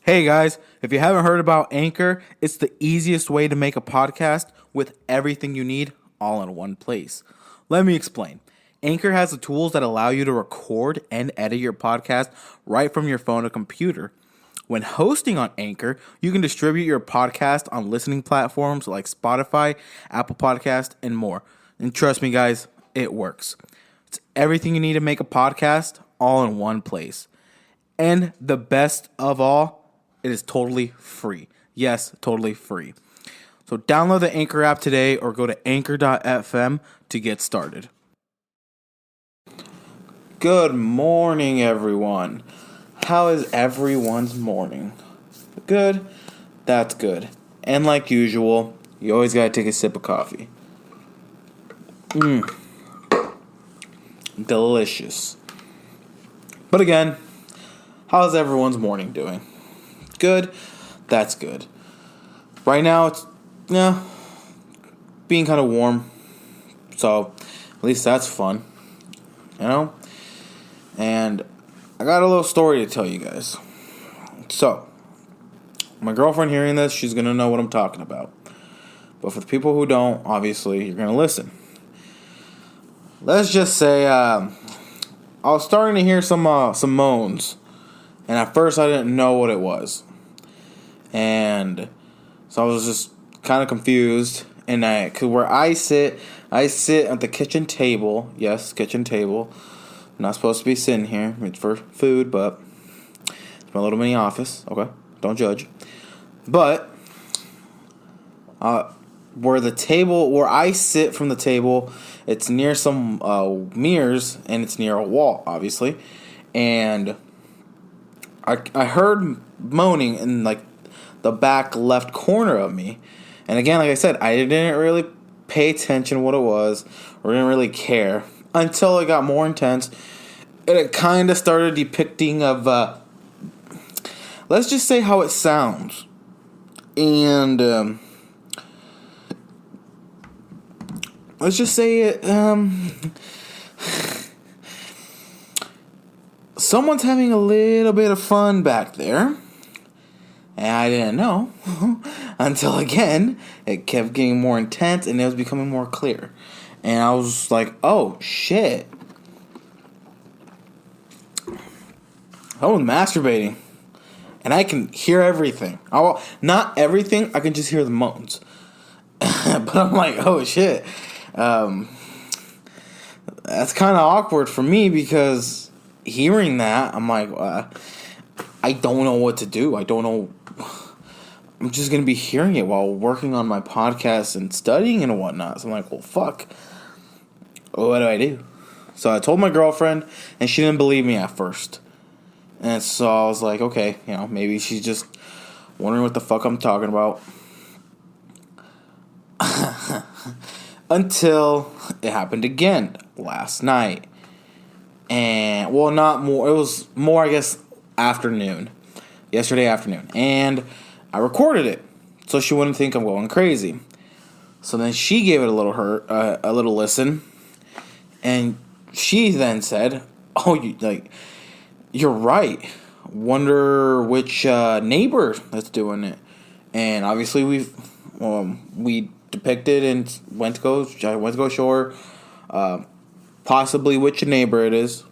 Hey guys, if you haven't heard about Anchor, it's the easiest way to make a podcast with everything you need all in one place. Let me explain. Anchor has the tools that allow you to record and edit your podcast right from your phone or computer. When hosting on Anchor, you can distribute your podcast on listening platforms like Spotify, Apple Podcast, and more. And trust me guys, it works. It's everything you need to make a podcast all in one place. And the best of all, it is totally free. Yes, totally free. So download the Anchor app today or go to anchor.fm to get started. Good morning, everyone. How is everyone's morning? Good? That's good. And like usual, you always gotta take a sip of coffee. Delicious. But again, how's everyone's morning doing? Good? That's good. Right now, it's, being kind of warm. So, at least that's fun. You know? And I got a little story to tell you guys. So, my girlfriend hearing this, she's going to know what I'm talking about. But for the people who don't, obviously, you're going to listen. Let's just say, I was starting to hear some moans. And at first I didn't know what it was. And so I was just kind of confused. And cause where I sit at the kitchen table. Yes, kitchen table. I'm not supposed to be sitting here. It's for food, but it's my little mini office. Okay, don't judge. But where I sit from the table, it's near some mirrors and it's near a wall, obviously. And I heard moaning in like the back left corner of me. And again, like I said, I didn't really pay attention what it was or didn't really care until it got more intense. And it kind of started depicting of, let's just say how it sounds. And let's just say it, someone's having a little bit of fun back there. And I didn't know until, again, it kept getting more intense and it was becoming more clear. And I was like, oh, shit. Someone's masturbating. And I can hear everything. Not everything, I can just hear the moans. But I'm like, oh, shit. That's kind of awkward for me because hearing that, I'm like, I don't know what to do. I don't know. I'm just going to be hearing it while working on my podcast and studying and whatnot. So I'm like, well, fuck. What do I do? So I told my girlfriend, and she didn't believe me at first. And so I was like, okay, maybe she's just wondering what the fuck I'm talking about. Until it happened again last night. And, well, not more. It was more, I guess, yesterday afternoon, and I recorded it so she wouldn't think I'm going crazy. So then she gave it a little listen, and she then said, "Oh, you're right. Wonder which neighbor that's doing it." And obviously we depicted and went to go show her possibly which neighbor it is.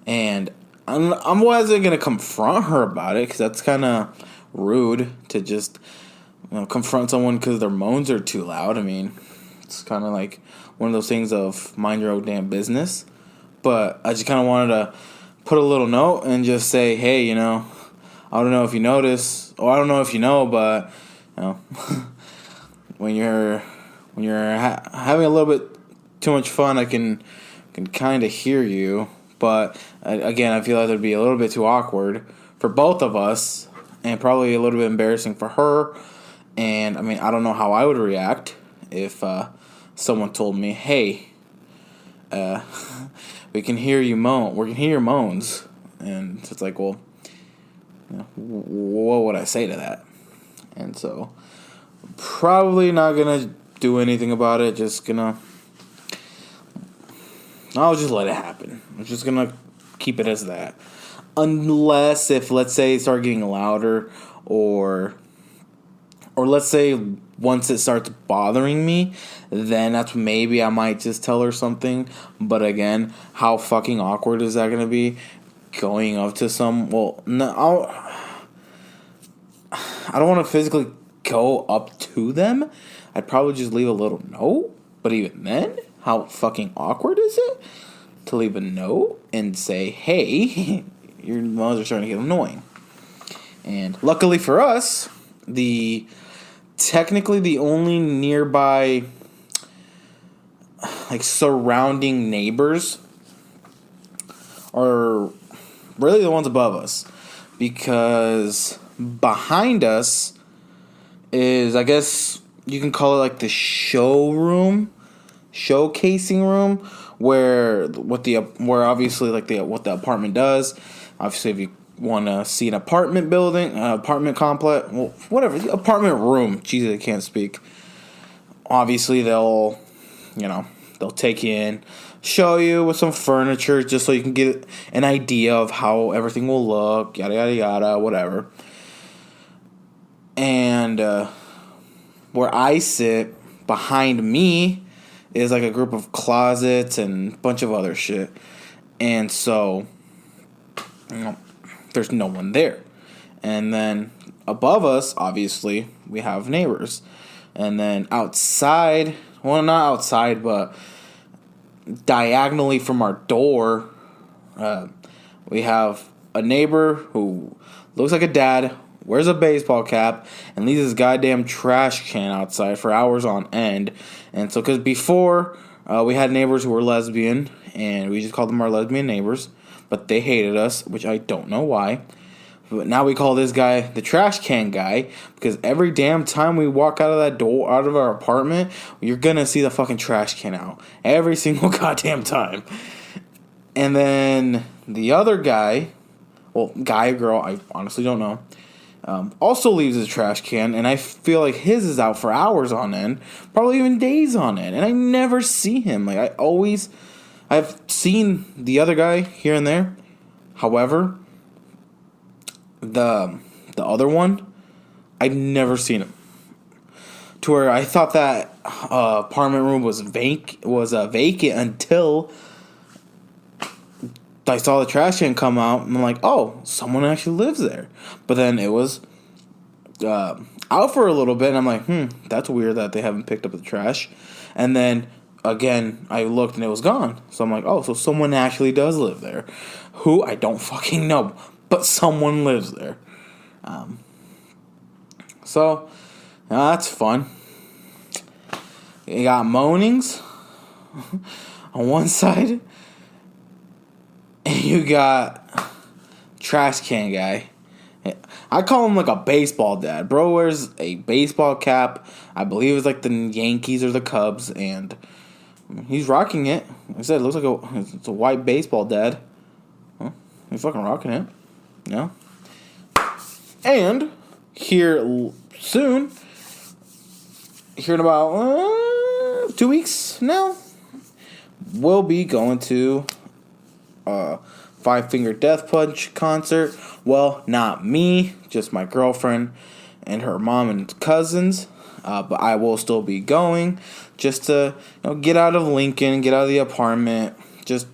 And I wasn't going to confront her about it because that's kind of rude to just confront someone because their moans are too loud. I mean, it's kind of like one of those things of mind your own damn business. But I just kind of wanted to put a little note and just say, hey, I don't know if you notice, or I don't know if you know, but when you're having a little bit too much fun, I can kind of hear you. But, again, I feel like it would be a little bit too awkward for both of us and probably a little bit embarrassing for her. And, I mean, I don't know how I would react if someone told me, hey, we can hear you moan. We can hear your moans. And it's like, well, what would I say to that? And so, probably not going to do anything about it. I'll just let it happen. I'm just going to keep it as that. unless if, let's say, it started getting louder, or let's say once it starts bothering me, then that's maybe I might just tell her something. But again, how fucking awkward is that gonna be? Going up to some, well, no, I don't want to physically go up to them. I'd probably just leave a little note. But even then, how fucking awkward is it to leave a note and say, hey, your moans are starting to get annoying. And luckily for us, technically the only nearby, like, surrounding neighbors are really the ones above us, because behind us is, I guess you can call it, like, the showcasing room, where obviously, like, what the apartment does. Obviously, if you want to see an apartment building, apartment complex, well, whatever, the apartment room. Jesus, I can't speak. Obviously, they'll take you in, show you with some furniture, just so you can get an idea of how everything will look, yada, yada, yada, whatever. And where I sit, behind me, is like a group of closets and a bunch of other shit. And so, there's no one there. And then above us, obviously, we have neighbors. And then outside, well, not outside, but diagonally from our door, we have a neighbor who looks like a dad, wears a baseball cap, and leaves his goddamn trash can outside for hours on end. And so, because before, we had neighbors who were lesbian, and we just called them our lesbian neighbors, but they hated us, which I don't know why. But now we call this guy the trash can guy, because every damn time we walk out of that door, out of our apartment, you're gonna see the fucking trash can out. Every single goddamn time. And then the other guy, well, guy or girl, I honestly don't know, also leaves his trash can, and I feel like his is out for hours on end, probably even days on end, and I never see him. Like, I've seen the other guy here and there. However, the other one, I'd never seen him. To where I thought that apartment room was vacant until I saw the trash can come out, and I'm like, oh, someone actually lives there. But then it was out for a little bit, and I'm like, that's weird that they haven't picked up the trash. And then again, I looked and it was gone. So I'm like, oh, so someone actually does live there. Who? I don't fucking know. But someone lives there. So that's fun. You got moanings on one side, and you got trash can guy. I call him like a baseball dad. Bro wears a baseball cap. I believe it's like the Yankees or the Cubs, and he's rocking it. Like I said, it looks like it's a white baseball dad. Huh? He's fucking rocking it. Yeah. And here soon, here in about 2 weeks now, we'll be going to Five Finger Death Punch concert. Well, not me, just my girlfriend and her mom and cousins. But I will still be going just to get out of Lincoln, get out of the apartment, just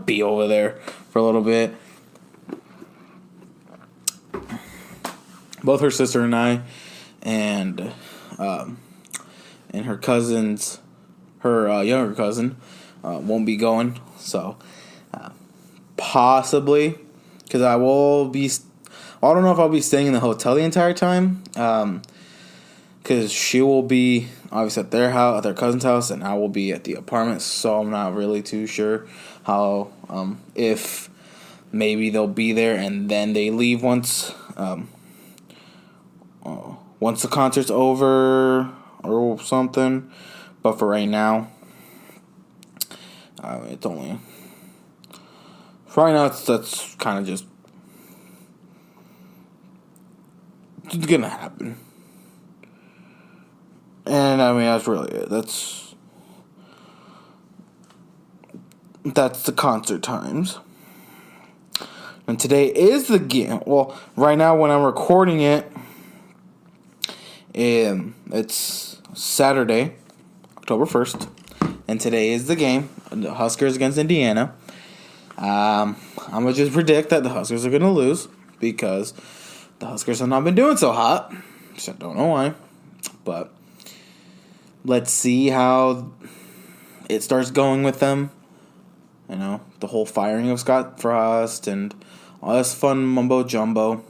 be over there for a little bit. Both her sister and I, and her cousins, her younger cousin, won't be going. So possibly, because I will be. I don't know if I'll be staying in the hotel the entire time. Because she will be obviously at their house, at their cousin's house, and I will be at the apartment. So I'm not really too sure how, if maybe they'll be there and then they leave once the concert's over or something. But for right now, it's only. For right now, that's kind of just. It's gonna happen. And I mean, that's really it. That's the concert times. And today is the game. Well, right now when I'm recording it, it's Saturday, October 1st. And today is the game. The Huskers against Indiana. I'm going to just predict that the Huskers are going to lose because the Huskers have not been doing so hot. So I don't know why. But let's see how it starts going with them. You know, the whole firing of Scott Frost and all this fun mumbo jumbo.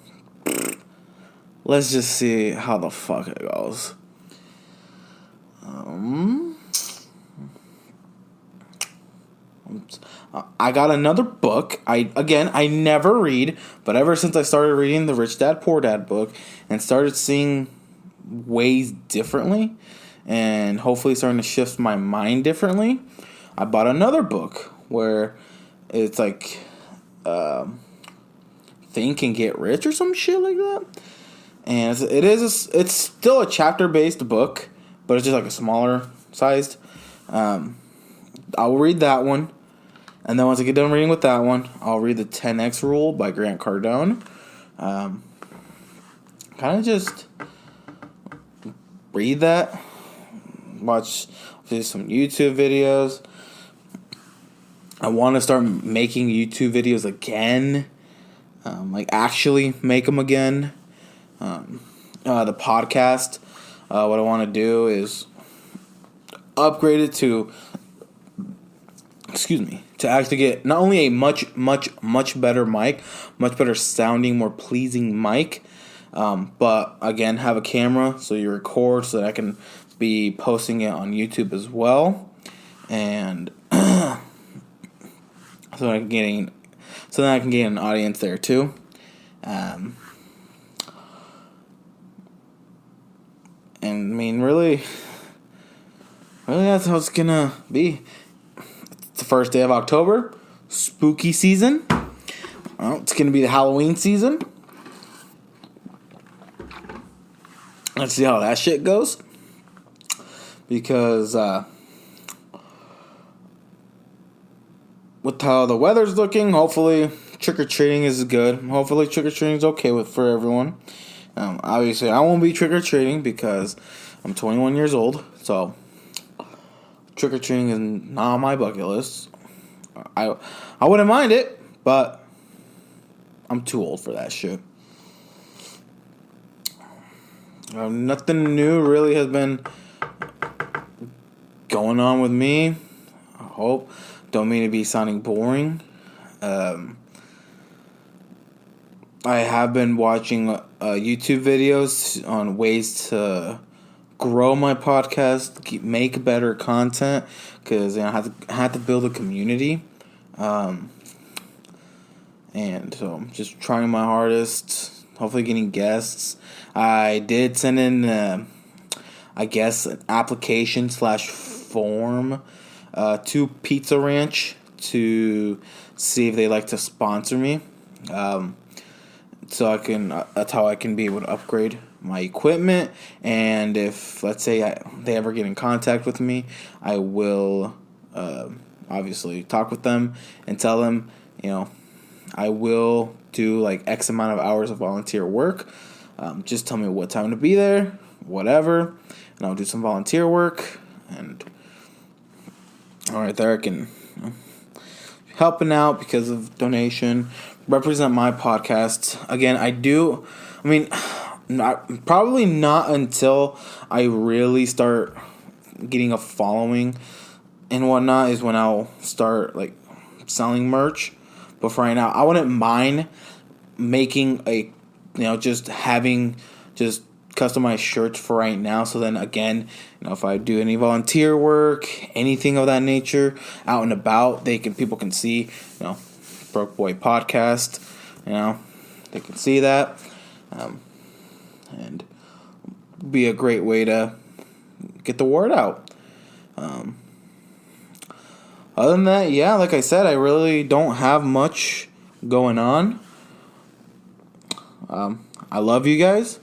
Let's just see how the fuck it goes. I got another book. I never read, but ever since I started reading the Rich Dad Poor Dad book and started seeing ways differently and hopefully starting to shift my mind differently, I bought another book where it's like Think and Get Rich or some shit like that. And it's still a chapter based book, but it's just like a smaller sized. I'll read that one. And then once I get done reading with that one, I'll read the 10X Rule by Grant Cardone. Kind of just read that. Watch some YouTube videos. I want to start making YouTube videos again. Like actually make them again. The podcast. What I want to do is upgrade it to actually get not only a much better mic, much better sounding, more pleasing mic, but again have a camera so you record so that I can be posting it on YouTube as well, and so that I can get an audience there too. And I mean, really that's how it's gonna be. It's the first day of October, spooky season. Well, it's going to be the Halloween season. Let's see how that shit goes. Because with how the weather's looking, hopefully trick-or-treating is good. Hopefully trick-or-treating is okay for everyone. Obviously, I won't be trick-or-treating because I'm 21 years old, so trick-or-treating is not on my bucket list. I wouldn't mind it, but I'm too old for that shit. Nothing new really has been going on with me. I hope. Don't mean to be sounding boring. I have been watching YouTube videos on ways to grow my podcast, make better content, because I have to build a community, and so I'm just trying my hardest. Hopefully, getting guests. I did send in, an application / form to Pizza Ranch to see if they like to sponsor me. So that's how I can be able to upgrade my equipment, and if let's say they ever get in contact with me, I will obviously talk with them and tell them, I will do like X amount of hours of volunteer work. Just tell me what time to be there, whatever, and I'll do some volunteer work, and all right there I can helping out because of donation, represent my podcast. Again, probably not until I really start getting a following and whatnot is when I'll start like selling merch. But for right now, I wouldn't mind making just customized shirts for right now. So then again, if I do any volunteer work, anything of that nature, out and about, people can see, Broke Boy Podcast, they can see that, and be a great way to get the word out. Other than that, like I said, I really don't have much going on. I love you guys.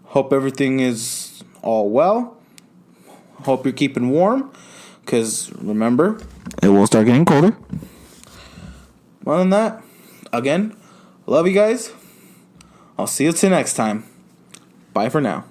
Hope everything is all well. Hope you're keeping warm, because remember, it will start getting colder. Other than that, again, Love you guys. I'll see you till next time. Bye for now.